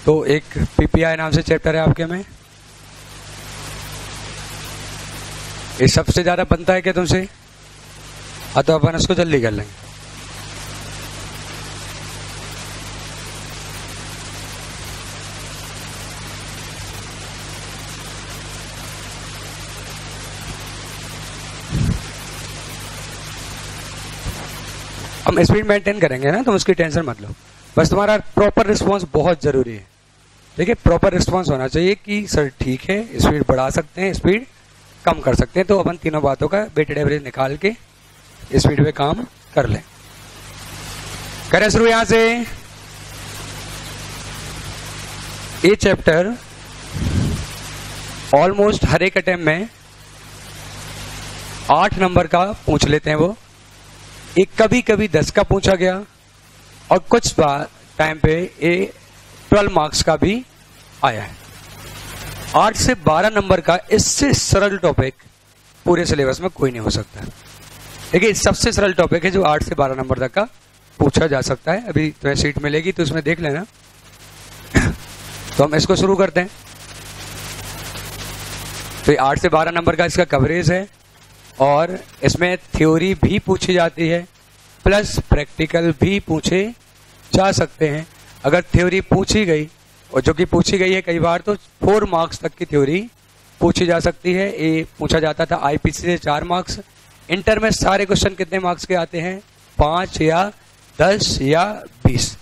तो एक पीपीआई नाम से चैप्टर है आपके में, ये सबसे ज्यादा बनता है क्या तुमसे? तो अपन इसको जल्दी कर लेंगे। हम स्पीड मेंटेन करेंगे ना, तुम उसकी टेंशन मत लो, बस तुम्हारा प्रॉपर रिस्पांस बहुत जरूरी है। ठीक है, प्रॉपर रिस्पांस होना चाहिए कि सर ठीक है, स्पीड बढ़ा सकते हैं, स्पीड कम कर सकते हैं। तो अपन तीनों बातों का वेटेड एवरेज निकाल के स्पीड पे काम कर लें। करें शुरू यहां से। ये चैप्टर ऑलमोस्ट हर एक अटेम्प्ट में 8 नंबर का पूछ लेते हैं वो, एक कभी कभी 10 का पूछा गया, और कुछ टाइम पे ये 12 मार्क्स का भी आया है। 8 से 12 नंबर का इससे सरल टॉपिक पूरे सिलेबस में कोई नहीं हो सकता। देखिए सबसे सरल टॉपिक है जो 8 से 12 नंबर तक का पूछा जा सकता है। अभी तुम्हें सीट मिलेगी तो उसमें देख लेना। तो हम इसको शुरू करते हैं। तो 8 से 12 नंबर का इसका कवरेज है, और इसमें थ्योरी भी पूछी जाती है प्लस प्रैक्टिकल भी पूछे जा सकते हैं। अगर थ्योरी पूछी गई, और जो कि पूछी गई है कई बार, तो 4 मार्क्स तक की थ्योरी पूछी जा सकती है। ये पूछा जाता था आईपीसी से 4 मार्क्स। इंटर में सारे क्वेश्चन कितने मार्क्स के आते हैं? 5 या 10 या 20।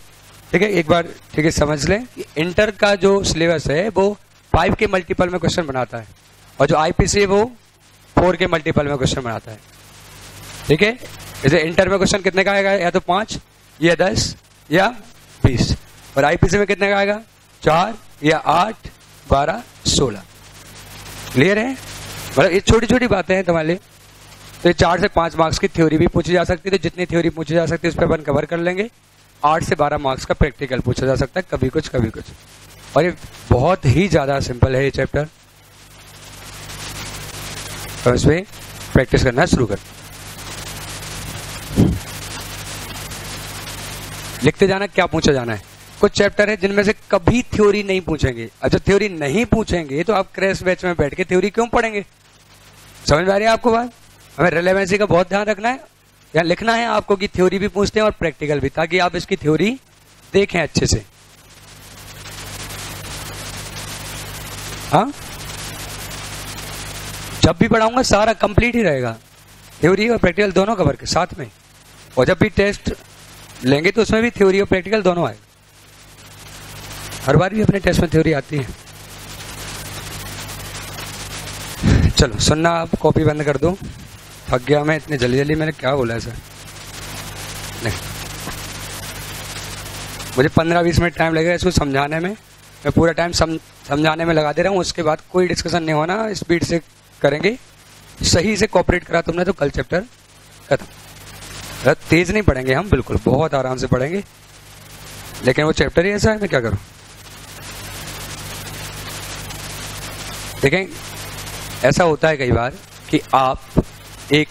ठीक है, एक बार ठीक है समझ लें कि इंटर का जो सिलेबस है वो 5 के मल्टीपल में क्वेश्चन बनाता है, और जो आईपीसी है वो 4 के मल्टीपल में क्वेश्चन बनाता है। ठीक है, जैसे इंटर में क्वेश्चन कितने का आएगा? या तो 5 या 10 या 20। और आईपीसी में कितने का आएगा? 4 या 8, 12, 16। क्लियर है? मतलब ये छोटी छोटी बातें हैं तुम्हारे लिए। तो 4 से 5 मार्क्स की थ्योरी भी पूछी जा सकती है। तो जितनी थ्योरी पूछी जा सकती है उस पर अपन कवर कर लेंगे। 8 से 12 मार्क्स का प्रैक्टिकल पूछा जा सकता है, कभी कुछ कभी कुछ। और ये बहुत ही ज्यादा सिंपल है ये चैप्टर। तो इसमें प्रैक्टिस करना शुरू कर, लिखते जाना क्या पूछा जाना है। कुछ चैप्टर है जिनमें से कभी थ्योरी नहीं पूछेंगे। अच्छा, थ्योरी नहीं पूछेंगे तो आप क्रैश बैच में बैठ के थ्योरी क्यों पढ़ेंगे? समझ में आ रही है आपको बात? हमें रिलेवेंसी का बहुत ध्यान रखना है। या लिखना है आपको कि थ्योरी भी पूछते हैं और प्रैक्टिकल भी, ताकि आप इसकी थ्योरी देखें अच्छे से। हाँ, जब भी पढ़ाऊंगा सारा कंप्लीट ही रहेगा, थ्योरी और प्रैक्टिकल दोनों कवर के साथ में। और जब भी टेस्ट लेंगे तो उसमें भी थ्योरी और प्रैक्टिकल दोनों आएगा। हर बार भी अपने टेस्ट में थ्योरी आती है। चलो सुनना, आप कॉपी बंद कर दो। थक गया मैं इतने जल्दी जल्दी, मैंने क्या बोला है सर? नहीं, मुझे 15-20 मिनट टाइम लगेगा इसको समझाने में। मैं पूरा टाइम समझाने में लगा दे रहा हूँ। उसके बाद कोई डिस्कशन नहीं होना, स्पीड से करेंगे। सही से कोऑपरेट करा तुमने तो कल चैप्टर खत्म। तेज नहीं पढ़ेंगे हम, बिल्कुल बहुत आराम से पढ़ेंगे, लेकिन वो चैप्टर ही ऐसा है, मैं क्या करूं। देखें, ऐसा होता है कई बार कि आप एक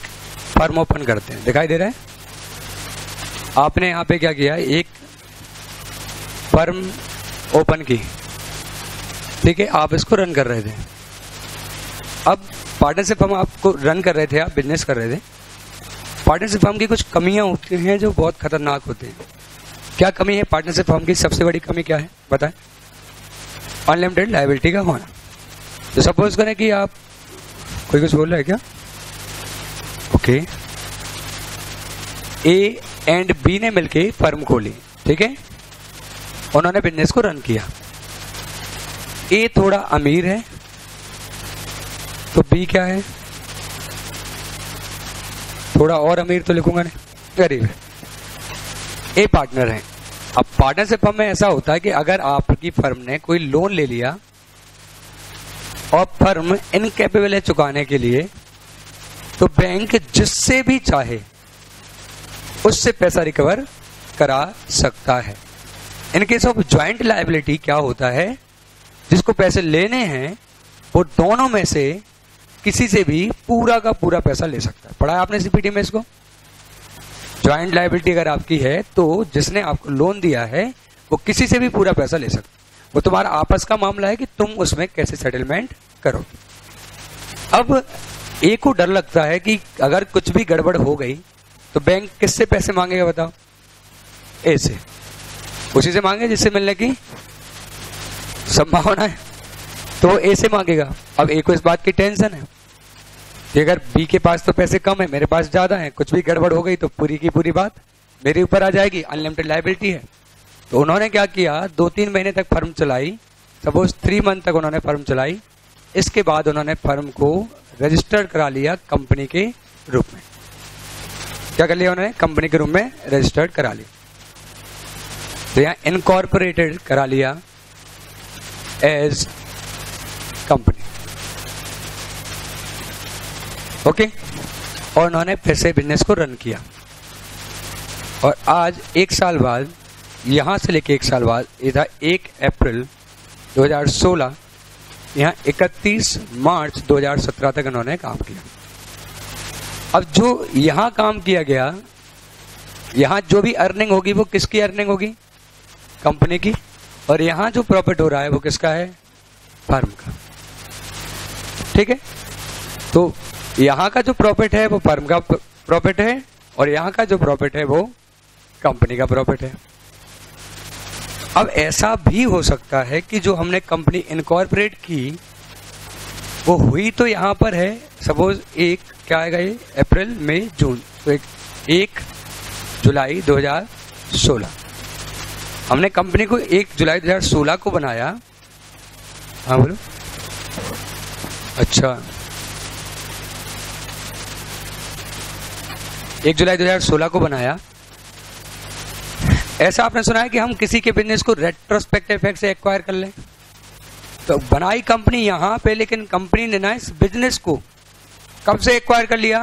फर्म ओपन करते हैं, दिखाई दे रहा है? आपने यहां पे क्या किया, एक फर्म ओपन की। ठीक है, आप इसको रन कर रहे थे। अब पार्टनरशिप फर्म आपको रन कर रहे थे, आप बिजनेस कर रहे थे। पार्टनरशिप फर्म की कुछ कमियां होती हैं जो बहुत खतरनाक होती हैं। क्या कमी है पार्टनरशिप फर्म की? सबसे बड़ी कमी क्या है बताएं? अनलिमिटेड लायबिलिटी का होना। तो सपोज करें कि आप, कोई कुछ बोल रहा है क्या? ओके, ए एंड बी ने मिलके फर्म खोली। ठीक है, उन्होंने बिजनेस को रन किया। ए थोड़ा अमीर है तो बी क्या है? थोड़ा और अमीर तो लिखूंगा नहीं, गरीब है। ए पार्टनर है। अब पार्टनरशिप फर्म में ऐसा होता है कि अगर आपकी फर्म ने कोई लोन ले लिया और फर्म इनकेपेबल है चुकाने के लिए, तो बैंक जिससे भी चाहे उससे पैसा रिकवर करा सकता है। In case of joint liability क्या होता है, जिसको पैसे लेने हैं वो दोनों में से किसी से भी पूरा का पूरा पैसा ले सकता है। पढ़ा है आपने सीपीटी में इसको? ज्वाइंट लायबिलिटी अगर आपकी है तो जिसने आपको लोन दिया है वो किसी से भी पूरा पैसा ले सकता है। वो तुम्हारा आपस का मामला है कि तुम उसमें कैसे सेटलमेंट करो। अब ए को डर लगता है कि अगर कुछ भी गड़बड़ हो गई तो बैंक किससे पैसे मांगेगा बताओ? ए से, उसी से मांगे जिससे मिलने की संभावना है, तो ए से मांगेगा। अब ए को इस बात की टेंशन है कि अगर बी के पास तो पैसे कम है, मेरे पास ज्यादा है, कुछ भी गड़बड़ हो गई तो पूरी की पूरी बात मेरे ऊपर आ जाएगी, अनलिमिटेड लायबिलिटी है। तो उन्होंने क्या किया, 2-3 महीने तक फर्म चलाई, सपोज 3 मंथ तक उन्होंने फर्म चलाई। इसके बाद उन्होंने फर्म को रजिस्टर करा लिया कंपनी के रूप में। क्या कर लिया उन्होंने? कंपनी के रूप में रजिस्टर्ड करा लिया। तो यहां इनकॉर्पोरेटेड करा लिया एज कंपनी। ओके, और उन्होंने फिर से बिजनेस को रन किया। और आज 1 साल बाद, यहां से लेके 1 साल बाद, ये था 1 अप्रैल 2016, यहाँ 31 मार्च 2017 तक उन्होंने काम किया। अब जो यहां काम किया गया, यहां जो भी अर्निंग होगी वो किसकी अर्निंग होगी? कंपनी की। और यहां जो प्रॉफिट हो रहा है वो किसका है? फर्म का। ठीक है, तो यहां का जो प्रॉफिट है वो फर्म का प्रॉफिट है, और यहां का जो प्रॉफिट है वो कंपनी का प्रॉफिट है। अब ऐसा भी हो सकता है कि जो हमने कंपनी इनकॉर्पोरेट की वो हुई तो यहां पर है, सपोज क्या आएगा ये, अप्रैल मई जून, तो 1 जुलाई 2016 हमने कंपनी को 1 जुलाई 2016 को बनाया। हाँ बोलो। अच्छा, 1 जुलाई 2016 को बनाया। ऐसा आपने सुना है कि हम किसी के बिजनेस को रेट्रोस्पेक्टिव इफेक्ट से एक्वायर कर लें? तो बनाई कंपनी यहां पे, लेकिन कंपनी ने ना इस बिजनेस को कब से एक्वायर कर लिया?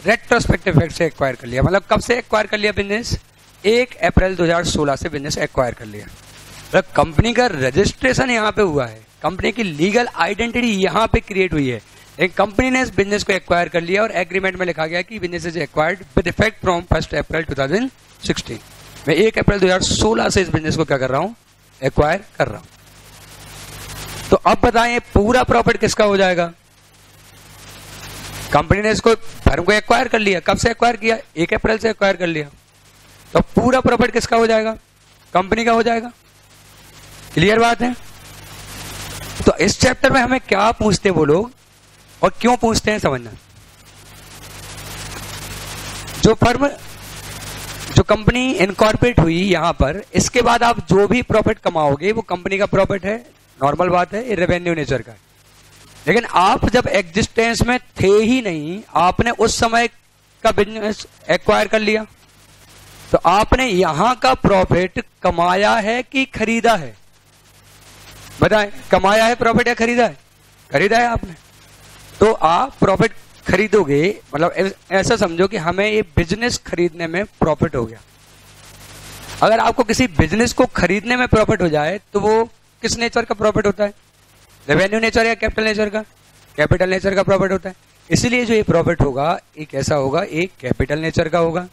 रेट्रोस्पेक्टिव इफेक्ट से एक्वायर कर लिया। मतलब कब से एक्वायर कर लिया बिजनेस? 1 अप्रैल 2016 से बिजनेस एक्वायर कर लिया। मतलब कंपनी का रजिस्ट्रेशन यहां पे हुआ है, कंपनी की लीगल आइडेंटिटी यहां पे क्रिएट हुई है, एक कंपनी ने इस बिजनेस को एक्वायर कर लिया और एग्रीमेंट में लिखा गया कि business is acquired with effect from 1 अप्रैल 2016। मैं 1 अप्रैल 2016 से इस बिजनेस को क्या कर रहा हूं? एक्वायर कर रहा हूं। तो अब बताएं पूरा प्रॉफिट किसका हो जाएगा? कंपनी ने इसको, फर्म को एक्वायर कर लिया। कब से एक्वायर किया? 1 अप्रैल से एक्वायर कर लिया। तो पूरा प्रॉफिट किसका हो जाएगा? कंपनी का हो जाएगा। क्लियर बात है? तो इस चैप्टर में हमें क्या पूछते वो लोग और क्यों पूछते हैं समझना। जो कंपनी इनकॉर्पोरेट हुई यहां पर, इसके बाद आप जो भी प्रॉफिट कमाओगे वो कंपनी का प्रॉफिट है, नॉर्मल बात है, ये रेवेन्यू नेचर का है। लेकिन आप जब एग्जिस्टेंस में थे ही नहीं, आपने उस समय का बिजनेस एक्वायर कर लिया, तो आपने यहां का प्रॉफिट कमाया है कि खरीदा है? बताएं, कमाया है प्रॉफिट या खरीदा है? खरीदा है आपने। तो आप प्रॉफिट खरीदोगे, मतलब ऐसा समझो कि हमें ये बिजनेस खरीदने में प्रॉफिट हो गया। अगर आपको किसी बिजनेस को खरीदने में प्रॉफिट हो जाए तो वो किस नेचर का प्रॉफिट होता है? रेवेन्यू नेचर या कैपिटल नेचर का? कैपिटल नेचर का प्रॉफिट होता है। इसलिए जो ये प्रॉफिट होगा ये कैसा होगा? एक कैपिटल नेचर का होगा।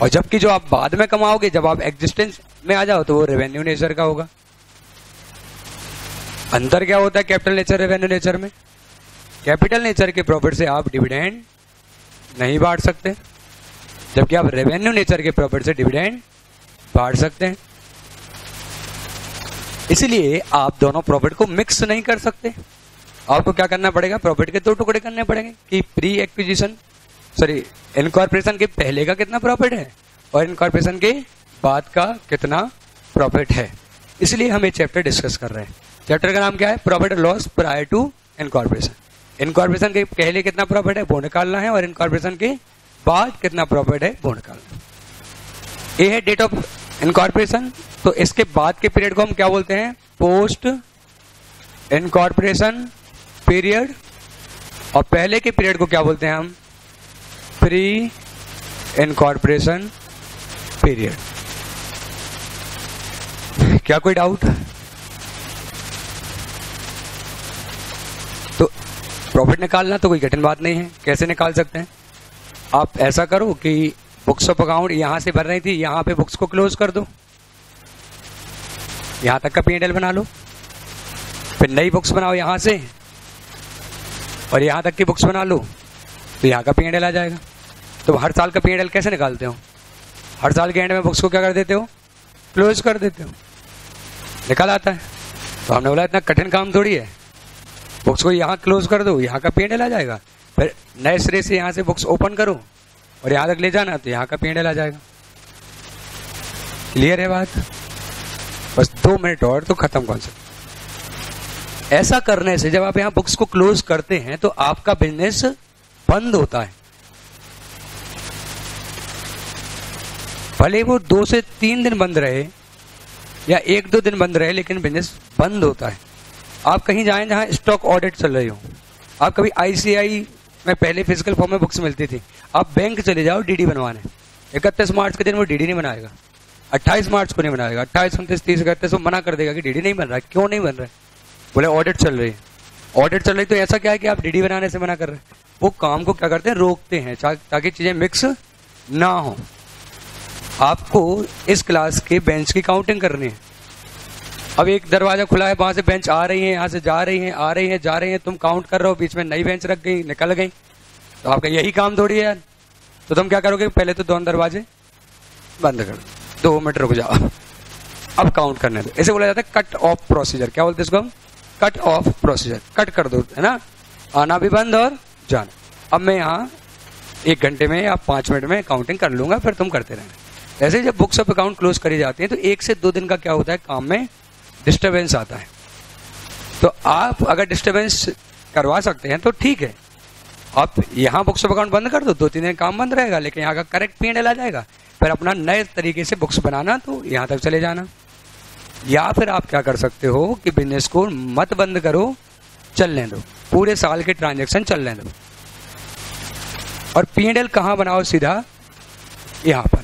और जबकि जो आप बाद में कमाओगे, जब आप एग्जिस्टेंस में आ जाओ, तो वो रेवेन्यू नेचर का होगा। अंतर क्या होता है कैपिटल नेचर रेवेन्यू नेचर में? कैपिटल नेचर के प्रॉफिट से आप डिविडेंड नहीं बांट सकते, जबकि आप रेवेन्यू नेचर के प्रॉफिट से डिविडेंड बांट सकते हैं। इसलिए आप दोनों प्रॉफिट को मिक्स नहीं कर सकते। आपको क्या करना पड़ेगा? प्रॉफिट के 2 टुकड़े करने पड़ेंगे कि प्री एक्विजिशन, सॉरी इनकॉर्पोरेशन के पहले का कितना प्रॉफिट है और इनकॉर्पोरेशन के बाद का कितना प्रॉफिट है। इसलिए हम ये चैप्टर डिस्कस कर रहे हैं। चैप्टर का नाम क्या है? प्रॉफिट और loss prior to incorporation. Incorporation के पहले कितना प्रॉफिट है वो निकालना है, और इनकॉर्पोरेशन के बाद कितना प्रॉफिट है वो निकालना है। ये है डेट ऑफ इनकॉर्पोरेशन। तो इसके बाद के पीरियड को हम क्या बोलते हैं? Post incorporation period. और पहले के पीरियड को क्या बोलते हैं हम? Pre incorporation period. क्या कोई डाउट? तो प्रॉफिट निकालना तो कोई कठिन बात नहीं है। कैसे निकाल सकते हैं? आप ऐसा करो कि बुक्स ऑफ अकाउंट यहां से भर रही थी, यहां पे बुक्स को क्लोज कर दो। यहाँ तक का P&L बना लो, फिर नई बुक्स बनाओ यहाँ से और यहाँ तक की बुक्स बना लो, तो यहाँ का P&L आ जाएगा। तो हर साल का P&L कैसे निकालते हो? हर साल के एंड में बुक्स को क्या कर देते हो? क्लोज कर देते हो, निकल आता है। तो हमने बोला इतना कठिन काम थोड़ी है, बुक्स को यहाँ क्लोज कर दो, यहाँ का P&L आ जाएगा, फिर नए सिरे से यहाँ से बुक्स ओपन करो और यहाँ तक ले जाना, तो यहाँ का P&L आ जाएगा। क्लियर है बात? बस 2 मिनट और तो खत्म कॉन्सेप्ट। ऐसा करने से जब आप यहाँ बुक्स को क्लोज करते हैं तो आपका बिजनेस बंद होता है। भले वो 2 से 3 दिन बंद रहे या 1-2 दिन बंद रहे, लेकिन बिजनेस बंद होता है। आप कहीं जाएं जहां स्टॉक ऑडिट चल रही हो, आप कभी ICI में पहले फिजिकल फॉर्म में बुक्स मिलती थी, आप बैंक चले जाओ DD बनवाने, 31 मार्च के दिन वो DD नहीं बनाएगा, 28 मार्च को नहीं बनाएगा, 28, 29, 30, 31 वो मना कर देगा कि DD नहीं बन रहा है। क्यों नहीं बन रहा है? बोले ऑडिट चल रही है। ऑडिट चल रही तो ऐसा क्या है कि आप DD बनाने से मना कर रहे हैं? वो काम को क्या करते हैं? रोकते हैं ताकि चीजें मिक्स ना हो। आपको इस क्लास के बेंच की काउंटिंग करनी है। अब एक दरवाजा खुला है, वहां से बेंच आ रही है, यहाँ से जा रही है, आ रही है, जा रही है, तुम काउंट कर रहे हो, बीच में नई बेंच रख गई, निकल गई, तो आपका यही काम थोड़ी है यार। तो तुम क्या करोगे? पहले तो दोनों दरवाजे बंद कर दो, 2 मिनट रुक जाओ, अब काउंट करने दो। इसे बोला जाता है कट ऑफ प्रोसीजर। क्या बोलते हैं इसको? Cut off procedure. कट कर दो, है ना, आना भी बंद और जाना। अब मैं यहाँ 1 घंटे में या 5 मिनट में काउंटिंग कर लूंगा, फिर तुम करते रहना। ऐसे जब बुक्स ऑफ अकाउंट क्लोज करी जाती है तो 1 से 2 दिन का क्या होता है, काम में डिस्टरबेंस आता है। तो आप अगर डिस्टरबेंस करवा सकते हैं तो ठीक है, आप यहाँ बुक्स ऑफ अकाउंट बंद कर दो, 2-3 दिन काम बंद रहेगा, लेकिन यहाँ का करेक्ट P&L आ जाएगा। फिर अपना नए तरीके से बुक्स बनाना, तो यहाँ तक चले जाना। या फिर आप क्या कर सकते हो कि बिजनेस को मत बंद करो, चलने दो, पूरे साल के ट्रांजेक्शन चलने दो। और P&L कहाँ बनाओ? सीधा यहाँ पर।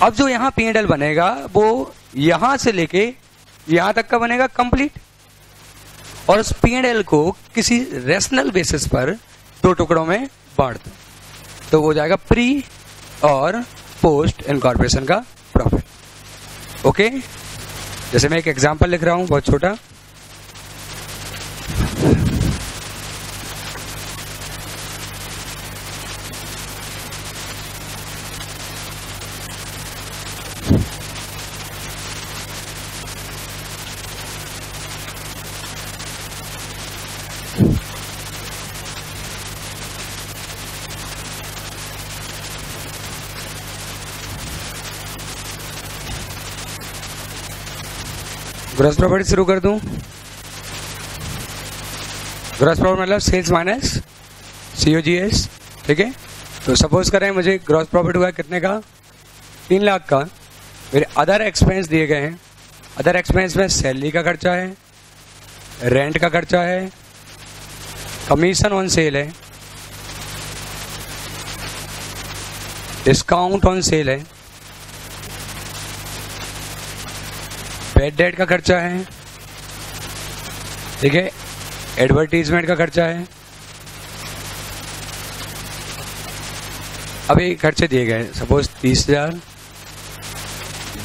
अब जो यहाँ P&L बनेगा वो यहाँ से लेके यहाँ तक का बनेगा कंप्लीट, और उस P&L को किसी रेशनल बेसिस पर 2 टुकड़ों में बांट दो, तो वो जाएगा प्री और पोस्ट इनकॉर्पोरेशन का प्रॉफिट। ओके, जैसे मैं एक एग्जांपल लिख रहा हूं बहुत छोटा। ग्रॉस प्रॉफिट शुरू कर दूं। ग्रॉस प्रॉफिट मतलब सेल्स माइनस COGS, ठीक है। तो सपोज करें मुझे ग्रॉस प्रॉफिट हुआ कितने का? 3 लाख का। मेरे अदर एक्सपेंस दिए गए हैं। अदर एक्सपेंस में सैलरी का खर्चा है, रेंट का खर्चा है, कमीशन ऑन सेल है, डिस्काउंट ऑन सेल है, बैड डेट का खर्चा है, ठीक है, एडवर्टीजमेंट का खर्चा है। अभी खर्चे दिए गए, सपोज 30,000,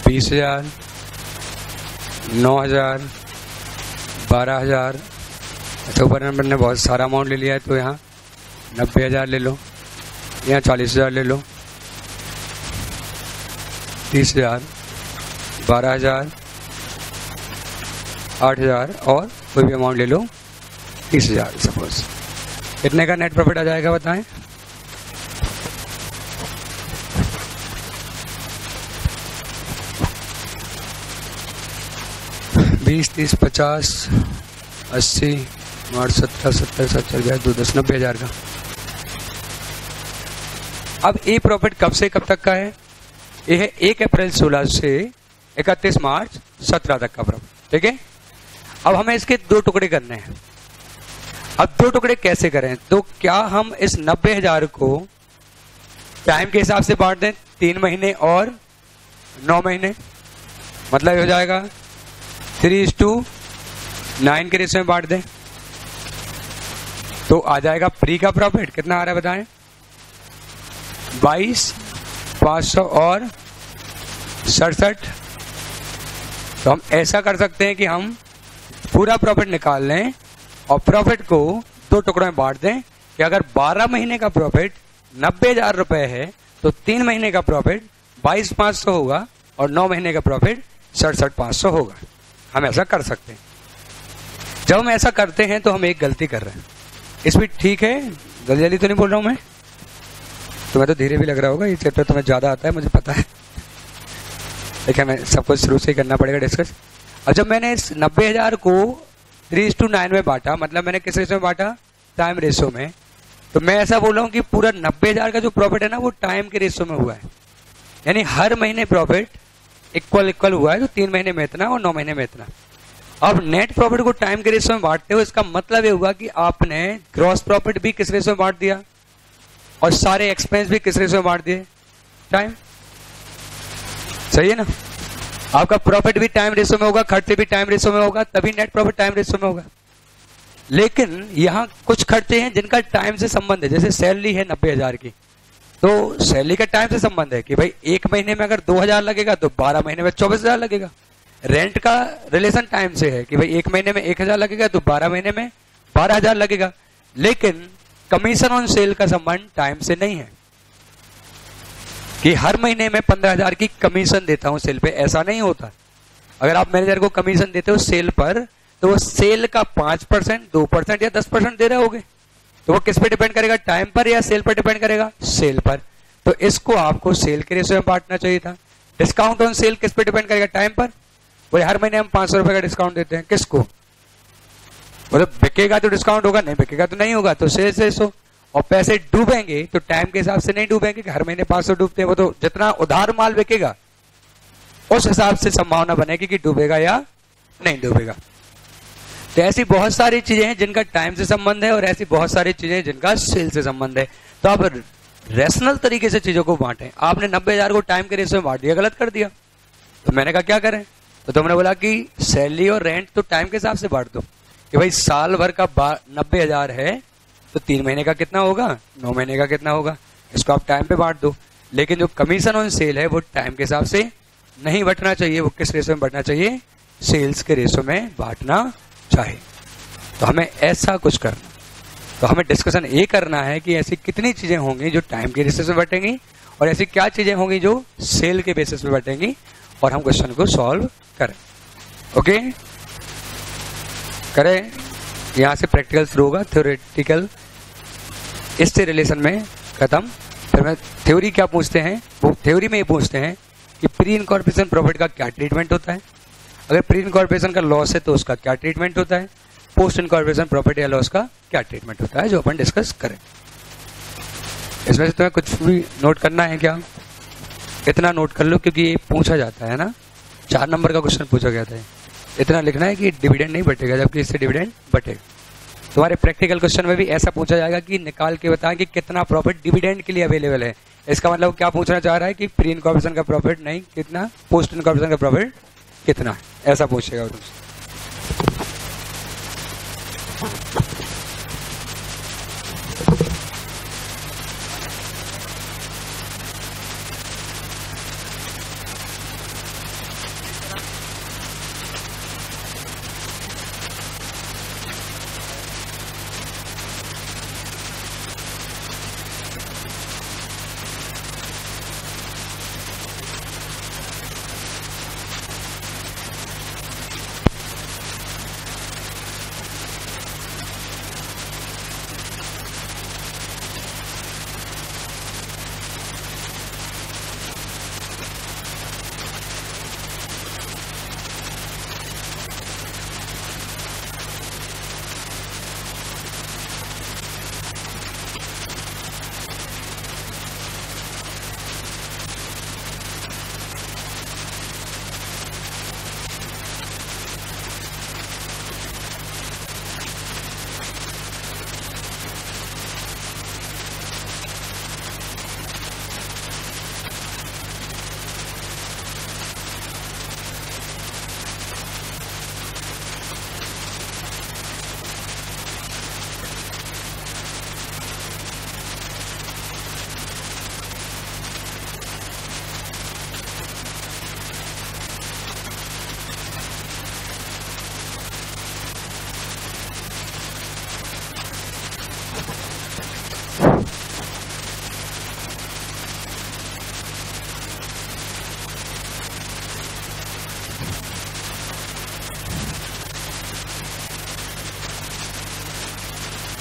20,000, 9,000, 12,000। अच्छा, ऊपर नंबर ने बहुत सारा अमाउंट ले लिया है, तो यहाँ 90,000 ले लो, यहाँ 40,000 ले लो, 30,000, 12,000, 8,000 और कोई भी अमाउंट ले लो, 30,000 सपोज। कितने का नेट प्रॉफिट आ जाएगा बताएं? बीस, 30, 50, 80, 60, 70, 70, 70, 2, 10, 90,000 का। अब ये प्रॉफिट कब से कब तक का है? ये है 1 अप्रैल 16 से 31 मार्च 17 तक का प्रॉफिट, ठीक है। अब हमें इसके 2 टुकड़े करने हैं। अब 2 टुकड़े कैसे करें? तो क्या हम इस 90,000 को टाइम के हिसाब से बांट दें, 3 महीने और 9 महीने, मतलब हो जाएगा 3:9 के रेशियो में बांट दें, तो आ जाएगा प्री का प्रॉफिट। कितना आ रहा है बताएं? 22,500 और 67 तो हम ऐसा कर सकते हैं कि हम पूरा प्रॉफिट निकाल लें और प्रॉफिट को 2 टुकड़ों में बांट दें कि अगर 12 महीने का प्रॉफिट 90,000 रुपए है तो 3 महीने का प्रॉफिट 22,500 होगा और 9 महीने का प्रॉफिट 67,500 होगा। हम ऐसा कर सकते हैं। जब हम ऐसा करते हैं तो हम एक गलती कर रहे हैं। इसमें ठीक है, जल्दी जल्दी तो नहीं बोल रहा हूं मैं, तुम्हें तो धीरे भी लग रहा होगा, ये चैप्टर तुम्हें ज्यादा आता है मुझे पता है, लेकिन हमें सब कुछ शुरू से ही करना पड़ेगा डिस्कस। अब जब मैंने इस 90,000 को 3:9 में बांटा, मतलब मैंने किस रेशो में बांटा? टाइम रेशो में। तो मैं ऐसा बोल रहा हूं कि पूरा 90,000 का जो प्रॉफिट है ना वो टाइम के रेशो में हुआ है, यानी हर महीने प्रॉफिट इक्वल हुआ है, तो 3 महीने में इतना और 9 महीने में इतना। अब नेट प्रॉफिट को टाइम के रेशो में बांटते हो, इसका मतलब ये हुआ कि आपने ग्रॉस प्रॉफिट भी किस रेशो में बांट दिया और सारे एक्सपेंस भी किस रेशो में बांट दिए? टाइम। सही है ना? आपका प्रॉफिट भी टाइम रेशो में होगा, खर्चे भी टाइम रेशो में होगा, तभी नेट प्रॉफिट टाइम रेशो में होगा। लेकिन यहां कुछ खर्चे हैं जिनका टाइम से संबंध है, जैसे सैलरी है 90,000 की, तो सैलरी का टाइम से संबंध है कि भाई 1 महीने में अगर 2,000 लगेगा तो 12 महीने में 24,000 लगेगा। रेंट का रिलेशन टाइम से है कि भाई 1 महीने में 1,000 लगेगा तो 12 महीने में 12,000 लगेगा। लेकिन कमीशन ऑन सेल का संबंध टाइम से नहीं है कि हर महीने में 15,000 की कमीशन देता हूं सेल पे, ऐसा नहीं होता। अगर आप मैनेजर को कमीशन देते हो सेल पर तो वो सेल का 5%, 2% या 10% दे रहे होगे, तो वो किस पे डिपेंड करेगा? टाइम पर या सेल पर डिपेंड करेगा? सेल पर। तो इसको आपको सेल के रेशो में बांटना चाहिए था। डिस्काउंट ऑन सेल किस पे डिपेंड करेगा? टाइम पर। वो हर महीने हम 500 रुपए का डिस्काउंट देते हैं, किसको? मतलब बिकेगा तो डिस्काउंट होगा, नहीं बिकेगा तो नहीं होगा, तो सेल्स रेशो। और पैसे डूबेंगे तो टाइम के हिसाब से नहीं डूबेंगे कि हर महीने 500 डूबते हैं, वो तो जितना उधार माल बिकेगा उस हिसाब से संभावना बनेगी कि डूबेगा या नहीं डूबेगा। तो ऐसी बहुत सारी चीजें हैं जिनका टाइम से संबंध है और ऐसी बहुत सारी चीजें जिनका सेल से संबंध है। तो आप रैशनल तरीके से चीजों को बांटें। आपने 90,000 को टाइम के रेशो में बांट दिया, गलत कर दिया। तो मैंने कहा क्या करें? तो तुमने बोला कि सैलरी और रेंट तो टाइम के हिसाब से बांट दो कि भाई साल भर का 90,000 है तो 3 महीने का कितना होगा, 9 महीने का कितना होगा, इसको आप टाइम पे बांट दो। लेकिन जो कमीशन ऑन सेल है वो टाइम के हिसाब से नहीं बंटना चाहिए, वो किस रेशो में बांटना चाहिए? सेल्स के रेशो में बांटना चाहिए। तो हमें ऐसा कुछ करना, तो हमें डिस्कशन ये करना है कि ऐसी कितनी चीजें होंगी जो टाइम के बेसिस पे बटेंगी और ऐसी क्या चीजें होंगी जो सेल के बेसिस पे बटेंगी, और हम क्वेश्चन को सॉल्व करें। ओके, करें। यहां से प्रैक्टिकल शुरू होगा, थ्योरेटिकल इससे रिलेशन में खत्म। फिर मैं थ्योरी क्या पूछते हैं, वो थ्योरी में ये पूछते हैं कि प्री इनकॉर्पोरेशन प्रॉफिट का क्या ट्रीटमेंट होता है, अगर प्री इनकॉर्पोरेशन का लॉस है तो उसका क्या ट्रीटमेंट होता है, पोस्ट इनकॉर्पोरेशन प्रॉफिट या लॉस का क्या ट्रीटमेंट होता है, जो अपन डिस्कस करें। इसमें से तुम्हें कुछ भी नोट करना है क्या? इतना नोट कर लो क्योंकि ये पूछा जाता है ना, 4 नंबर का क्वेश्चन पूछा गया था। इतना लिखना है कि डिविडेंड नहीं बटेगा जबकि इससे डिविडेंड बटेगा। तुम्हारे प्रैक्टिकल क्वेश्चन में भी ऐसा पूछा जाएगा कि निकाल के बताएं कि कितना प्रॉफिट डिविडेंड के लिए अवेलेबल है। इसका मतलब क्या पूछना चाह रहा है कि प्री इनकॉर्पोरेशन का प्रॉफिट नहीं कितना, पोस्ट इनकॉर्पोरेशन का प्रॉफिट कितना, ऐसा पूछेगा तुमसे।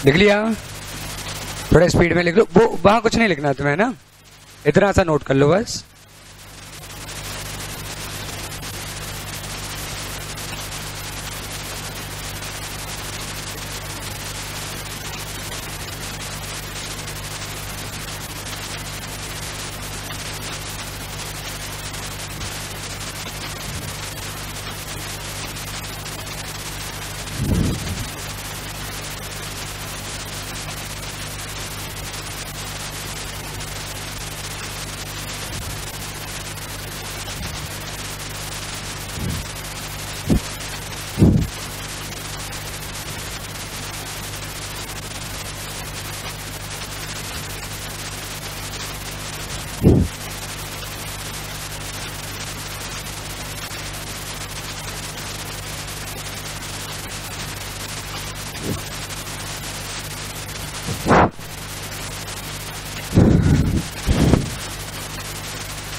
लिख लिया? थोड़ा स्पीड में लिख लो, वो वहां कुछ नहीं लिखना तुम्हें ना, इतना सा नोट कर लो बस।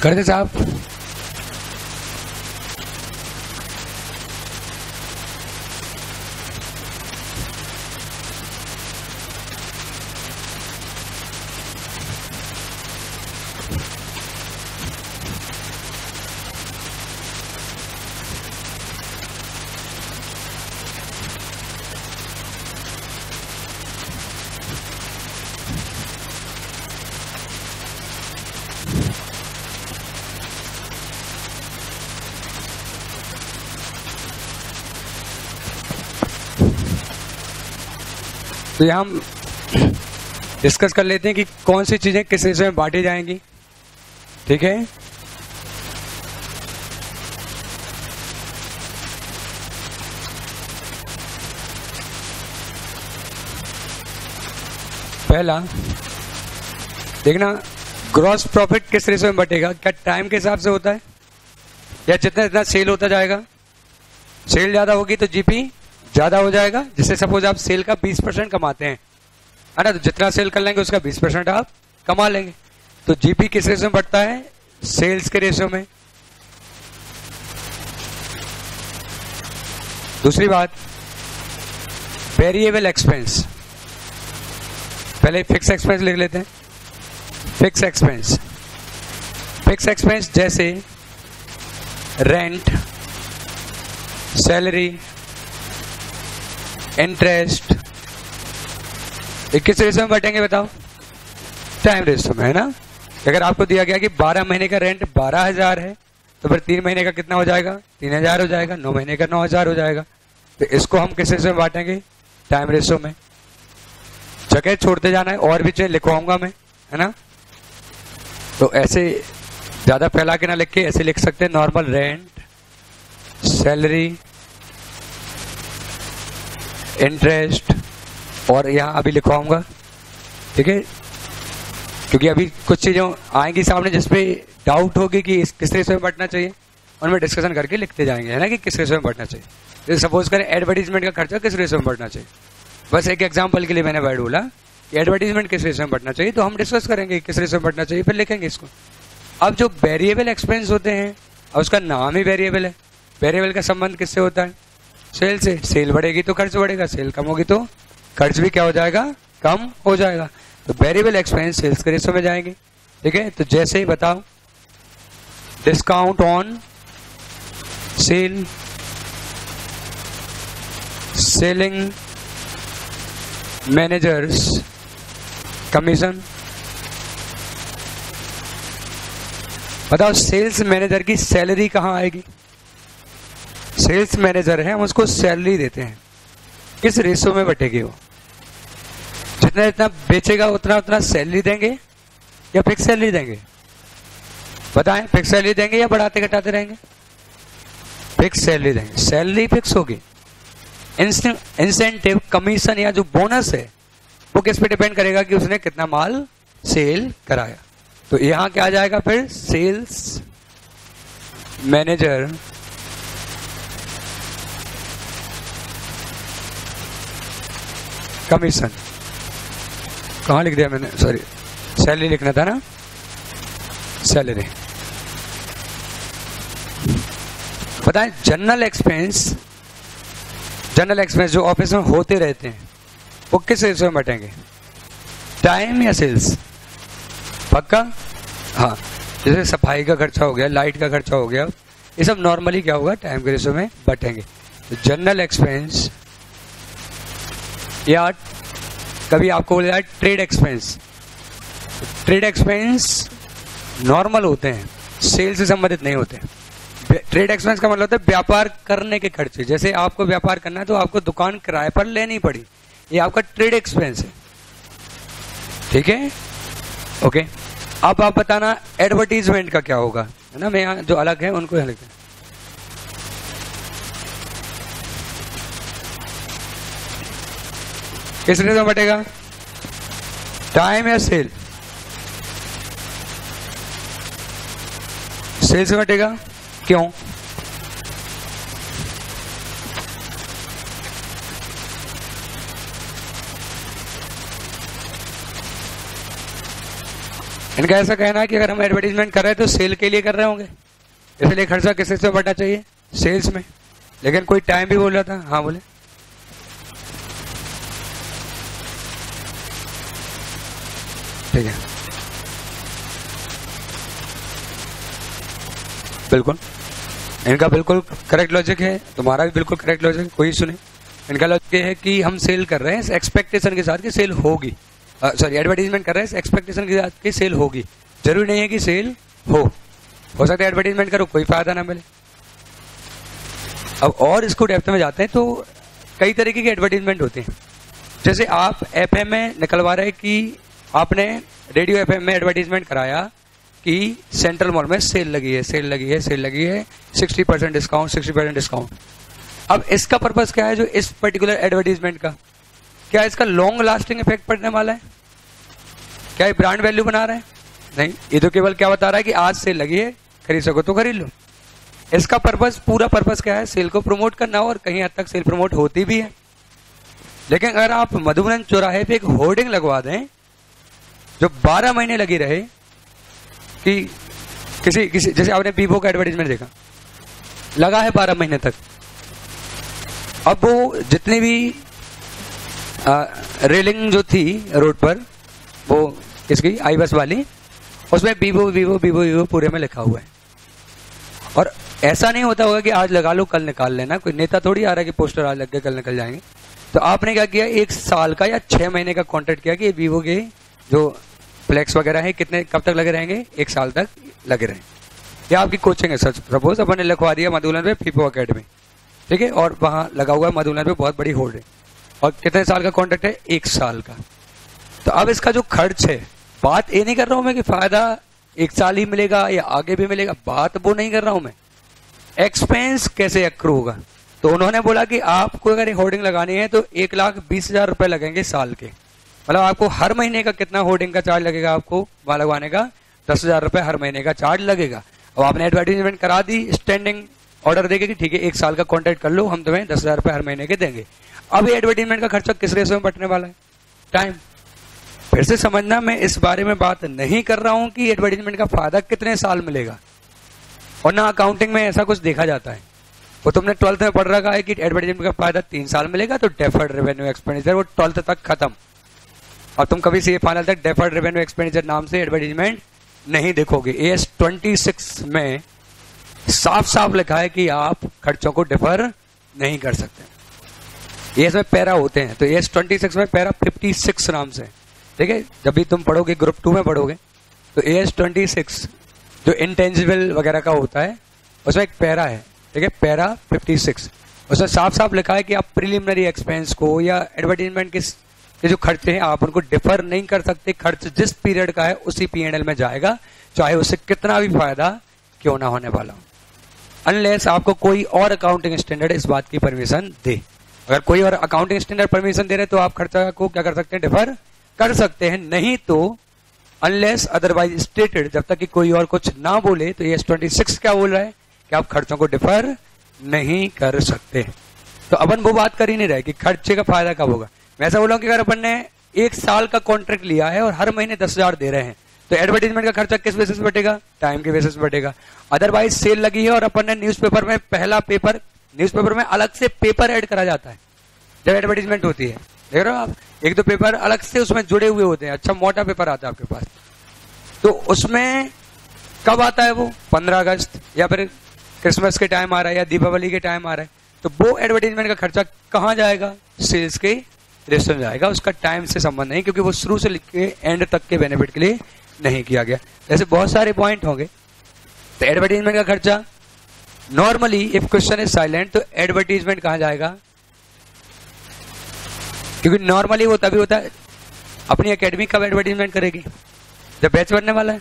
कर दे साहब। तो यहाँ हम डिस्कस कर लेते हैं कि कौन सी चीजें किस रेशो में बांटी जाएंगी। ठीक है, पहला देखना, ग्रॉस प्रॉफिट किस रेशो में बटेगा? क्या टाइम के हिसाब से होता है या जितना जितना सेल होता जाएगा? सेल ज्यादा होगी तो जीपी ज्यादा हो जाएगा। जैसे सपोज आप सेल का 20% कमाते हैं, है ना, तो जितना सेल कर लेंगे उसका 20% आप कमा लेंगे। तो जीपी किस रेशो में बढ़ता है? सेल्स के रेशो में। दूसरी बात, वेरिएबल एक्सपेंस। पहले फिक्स एक्सपेंस लिख लेते हैं। फिक्स एक्सपेंस, फिक्स एक्सपेंस जैसे रेंट, सैलरी, इंटरेस्ट, किस रेशो में बटेंगे बताओ? टाइम रेशो में, है ना। अगर आपको दिया गया कि 12 महीने का रेंट 12,000 है तो फिर 3 महीने का कितना हो जाएगा? 3,000 हो जाएगा। 9 महीने का 9,000 हो जाएगा। तो इसको हम किस रेशो में बांटेंगे? टाइम रेशो में। जगह छोड़ते जाना है, और भी चीजें लिखवाऊंगा मैं, है ना। तो ऐसे ज्यादा फैला के ना लिख के ऐसे लिख सकते हैं, नॉर्मल रेंट, सैलरी, इंटरेस्ट, और यहाँ अभी लिखवाऊंगा। ठीक है, क्योंकि अभी कुछ चीजें आएंगी सामने जिसपे डाउट होगी कि किस रेशो में बढ़ना चाहिए, उनमें डिस्कशन करके लिखते जाएंगे, है ना, कि किस रेशो में बढ़ना चाहिए। जैसे सपोज करें एडवर्टीजमेंट का खर्चा किस रेशो में बढ़ना चाहिए। बस एक एग्जांपल के लिए मैंने वर्ड बोला कि एडवर्टीजमेंट किस रेशो में बढ़ना चाहिए, तो हम डिस्कस करेंगे किस रेशो में बढ़ना चाहिए, फिर लिखेंगे इसको। अब जो वेरिएबल एक्सपेंस होते हैं, अब उसका नाम ही वेरिएबल है। वेरिएबल का संबंध किससे होता है? सेल से। सेल बढ़ेगी तो खर्च बढ़ेगा, सेल कम होगी तो खर्च भी क्या हो जाएगा? कम हो जाएगा। तो वेरिएबल एक्सपेंस सेल्स के रेशो में जाएंगे। ठीक है, तो जैसे ही बताओ, discount on sale, selling managers commission. बताओ सेल्स मैनेजर की सैलरी कहां आएगी? सेल्स मैनेजर है, हम उसको सैलरी देते हैं। किस रेशो में बटेगी वो? जितना जितना बेचेगा उतना उतना सैलरी देंगे या फिक्स सैलरी देंगे? बताएं, फिक्स सैलरी देंगे या बढ़ाते घटाते रहेंगे? फिक्स सैलरी देंगे। सैलरी फिक्स होगी। इंसेंटिव, कमीशन या जो बोनस है वो किस पे डिपेंड करेगा कि उसने कितना माल सेल कराया। तो यहां क्या आ जाएगा फिर? Sales manager commission. कहां लिख दिया मैंने? सॉरी, सैलरी लिखना था ना, सैलरी। बताएं, जनरल एक्सपेंस जो ऑफिस में होते रहते हैं वो किस रेशो में बटेंगे, टाइम या सेल्स? पक्का? हाँ, जैसे सफाई का खर्चा हो गया, लाइट का खर्चा हो गया, ये सब नॉर्मली क्या होगा, टाइम के रेशो में बटेंगे। तो जनरल एक्सपेंस या कभी आपको बोला जाए trade expense, trade expense normal होते हैं, सेल से संबंधित नहीं होते। ट्रेड एक्सपेंस का मतलब होता है व्यापार करने के खर्चे। जैसे आपको व्यापार करना है तो आपको दुकान किराए पर लेनी पड़ी, ये आपका ट्रेड एक्सपेंस है। ठीक है, ओके। अब आप बताना एडवर्टीजमेंट का क्या होगा, है ना। मैं यहाँ जो अलग है उनको यहाँ लिखते हैं। किस रेशो में बटेगा, टाइम या सेल? सेल से बटेगा, क्यों? इनका ऐसा कहना है कि अगर हम एडवर्टीजमेंट कर रहे हैं तो सेल के लिए कर रहे होंगे, इसलिए खर्चा किस से बढ़ना चाहिए, सेल्स में। लेकिन कोई टाइम भी बोल रहा था, हाँ बोले। ठीक है, बिल्कुल इनका बिल्कुल करेक्ट लॉजिक है, तुम्हारा भी बिल्कुल करेक्ट लॉजिक है, कोई सुने। इनका लॉजिक ये है कि हम सेल कर रहे हैं एक्सपेक्टेशन के साथ कि सेल होगी, सॉरी एडवर्टीजमेंट कर रहे हैं एक्सपेक्टेशन के साथ कि सेल होगी। जरूरी नहीं है कि सेल हो सकता है एडवर्टीजमेंट करो कोई फायदा ना मिले। अब और इसको डेप्थ में जाते हैं तो कई तरीके के एडवर्टीजमेंट होते हैं। जैसे आप एफएम में निकलवा रहे कि आपने रेडियो एफएम में एडवर्टीजमेंट कराया कि सेंट्रल मॉल में सेल लगी है, सेल लगी है, सेल लगी है, 60% डिस्काउंट, 60% डिस्काउंट। अब इसका पर्पस क्या है, जो इस पर्टिकुलर एडवर्टीजमेंट का क्या इसका लॉन्ग लास्टिंग इफेक्ट पड़ने वाला है, क्या ये ब्रांड वैल्यू बना रहा है? नहीं, ये तो केवल क्या बता रहा है कि आज सेल लगी है, खरीद सको तो खरीद लो। इसका पर्पस, पूरा पर्पस क्या है, सेल को प्रमोट करना, और कहीं हद तक सेल प्रमोट होती भी है। लेकिन अगर आप मधुबन चौराहे पे एक होर्डिंग लगवा दें जो 12 महीने लगी रहे कि किसी जैसे आपने वीवो का एडवर्टाइजमेंट देखा, लगा है 12 महीने तक। अब वो जितनी भी रेलिंग जो थी रोड पर, वो किसकी, आई बस वाली, उसमें वीवो वीवो वीवो वीवो पूरे में लिखा हुआ है। और ऐसा नहीं होता होगा कि आज लगा लो कल निकाल लेना, कोई नेता थोड़ी आ रहा है कि पोस्टर आज लग गए कल निकल जाएंगे। तो आपने क्या किया, 1 साल का या 6 महीने का कॉन्ट्रैक्ट किया कि वीवो के जो फ्लैक्स वगैरह है कितने कब तक लगे रहेंगे, 1 साल तक लगे रहेंगे। या आपकी कोचिंग है, सच सपोज अपन ने लिखवा दिया मधुबन पे फीफो अकेडमी, ठीक है, और वहां लगा हुआ है मधुबन पे बहुत बड़ी होल्ड है, और कितने साल का कॉन्ट्रैक्ट है, 1 साल का। तो अब इसका जो खर्च है, बात ये नहीं कर रहा हूं मैं कि फायदा 1 साल ही मिलेगा या आगे भी मिलेगा, बात वो नहीं कर रहा हूं मैं, एक्सपेंस कैसे अक्रू होगा। तो उन्होंने बोला कि आपको अगर होर्डिंग लगानी है तो 1,20,000 रुपए लगेंगे साल के, मतलब आपको हर महीने का कितना होर्डिंग का चार्ज लगेगा, आपको वहां लगवाने का 10,000 रुपए हर महीने का चार्ज लगेगा। अब आपने एडवर्टीजमेंट करा दी, स्टैंडिंग ऑर्डर देके कि ठीक है 1 साल का कॉन्ट्रैक्ट कर लो, हम तुम्हें 10,000 रुपए हर महीने के देंगे। अब ये एडवर्टीजमेंट का खर्चा किस रेशो में बटने वाला है, टाइम। फिर से समझना, मैं इस बारे में बात नहीं कर रहा हूं कि एडवर्टीजमेंट का फायदा कितने साल मिलेगा, और ना अकाउंटिंग में ऐसा कुछ देखा जाता है। वो तुमने 12th में पढ़ रखा है कि एडवर्टीजमेंट का फायदा 3 साल मिलेगा, तो डेफर्ड रेवेन्यू एक्सपेंडिचर वो 12th तक खत्म। और तुम कभी से फाइनल तक डेफर्ड रेवेन्यू एक्सपेंडिचर नाम से एडवर्टीजमेंट नहीं देखोगे। AS 26 में साफ साफ लिखा है कि आप खर्चों को डिफर नहीं कर सकते। AS में पैरा होते हैं, तो AS 26 में पैरा 56 नाम से, ठीक है। जब भी तुम पढ़ोगे ग्रुप 2 में पढ़ोगे तो AS 26 जो इंटेंजिबल वगैरह का होता है उसमें एक पैरा है, ठीक है, पैरा 56। उसमें साफ साफ लिखा है कि आप प्रिलिमिनरी एक्सपेंस को या एडवर्टीजमेंट के जो खर्चे हैं आप उनको डिफर नहीं कर सकते। खर्च जिस पीरियड का है उसी P&L में जाएगा, चाहे उससे कितना भी फायदा क्यों ना होने वाला हो, अनलेस आपको कोई और अकाउंटिंग स्टैंडर्ड इस बात की परमिशन दे। अगर कोई और अकाउंटिंग स्टैंडर्ड परमिशन दे रहे तो आप खर्चा को क्या कर सकते हैं, डिफर कर सकते हैं। नहीं तो अनलेस अदरवाइज स्टेटेड, जब तक कि कोई और कुछ ना बोले, तो ये 26 क्या बोल रहा है कि आप खर्चों को डिफर नहीं कर सकते। तो अपन वो बात कर ही नहीं रहे कि खर्चे का फायदा कब होगा। मैं ऐसा बोल रहा हूं कि अगर अपन ने 1 साल का कॉन्ट्रैक्ट लिया है और हर महीने 10,000 दे रहे हैं, तो एडवर्टीजमेंट का खर्चा किस बेसिस पे बटेगा, टाइम के बेसिस पे बटेगा। अदरवाइज सेल लगी है और अपन ने न्यूज़पेपर में पहला पेपर, न्यूज़पेपर में अलग से पेपर ऐड करा जाता है जब एडवर्टीजमेंट होती है, देख रहे हो आप, एक दो पेपर अलग से उसमें जुड़े हुए होते हैं, अच्छा मोटा पेपर आता है आपके पास, तो उसमें कब आता है वो 15 अगस्त या फिर क्रिसमस के टाइम आ रहा है या दीपावली के टाइम आ रहा है, तो वो एडवर्टीजमेंट का खर्चा कहाँ जाएगा, सेल्स के रेशो में जाएगा, उसका टाइम से संबंध नहीं, क्योंकि वो शुरू से लेके एंड तक के बेनिफिट के लिए नहीं किया गया। ऐसे बहुत सारे पॉइंट होंगे। तो एडवर्टीजमेंट का खर्चा normally if question is silent तो एडवर्टीजमेंट कहाँ जाएगा, क्योंकि नॉर्मली वो तभी होता है, अपनी एकेडमी कब एडवर्टीजमेंट करेगी, जब बैच बनने वाला है,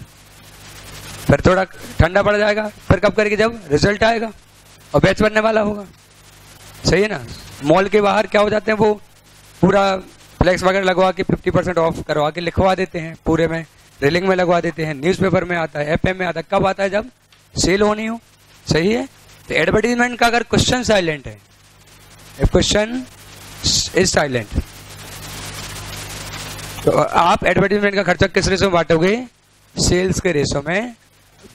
फिर थोड़ा ठंडा पड़ जाएगा, फिर कब करेगी, जब रिजल्ट आएगा और बैच बनने वाला होगा, सही है ना। मॉल के बाहर क्या हो जाते हैं, वो पूरा फ्लैक्स वगैरह लगवा के 50% ऑफ करवा के लिखवा देते हैं, पूरे में रेलिंग में लगवा देते हैं, न्यूज़पेपर में आता है, FM में आता है, कब आता है, जब सेल होनी हो, सही है। तो एडवर्टीजमेंट का अगर क्वेश्चन साइलेंट है, इफ क्वेश्चन इज साइलेंट, तो आप एडवर्टीजमेंट का खर्चा किस रेशो में बांटोगे, सेल्स के रेशो में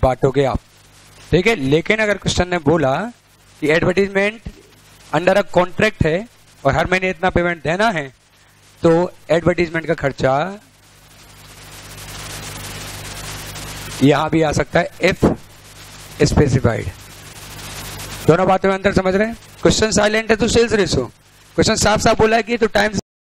बांटोगे आप, ठीक है। लेकिन अगर क्वेश्चन ने बोला कि एडवर्टीजमेंट अंडर अ कॉन्ट्रैक्ट है और हर महीने इतना पेमेंट देना है, तो एडवर्टीजमेंट का खर्चा यहां भी आ सकता है इफ स्पेसिफाइड। दोनों बातों में अंतर समझ रहे हैं। क्वेश्चन साइलेंट है तो सेल्स रेशो, क्वेश्चन साफ साफ बोला है कि तो टाइम